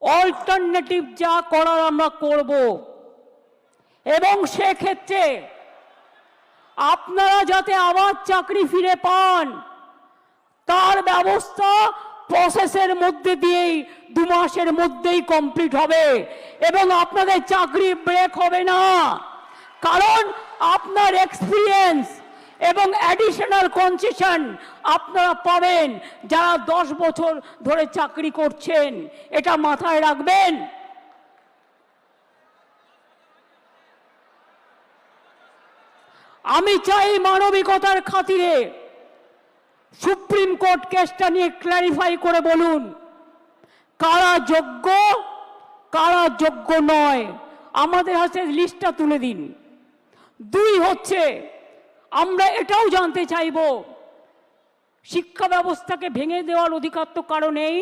Alternative যা করার আমরা করব। এবং সেক্ষেত্রে আপনারা যাতে আবার চাকরি ফিরে পান তার ব্যবস্থা প্রসেসের মধ্যে দিয়েই 2 মাসের মধ্যেই কমপ্লিট হবে এবং আপনাদের চাকরি ব্রেক হবে না। কারণ আপনার এক্সপিরিয়েন্স এবং অ্যাডিশনাল কনসেশন আপনারা পাবেন যারা 10 বছর ধরে চাকরি করছেন। এটা মাথায় রাখবেন। আমি চাই মানবিকতার খাতিরে সুপ্রিম কোর্ট কেসটা নিয়ে ক্ল্যারিফাই করে বলুন কারা যোগ্য কারা যোগ্য নয়। আমাদের হাতে লিস্টটা তুলে দিন। 2 হচ্ছে আমরা এটাও জানতে চাইব শিক্ষা ব্যবস্থাকে ভেঙে দেওয়ার অধিকার তো কারো নেই।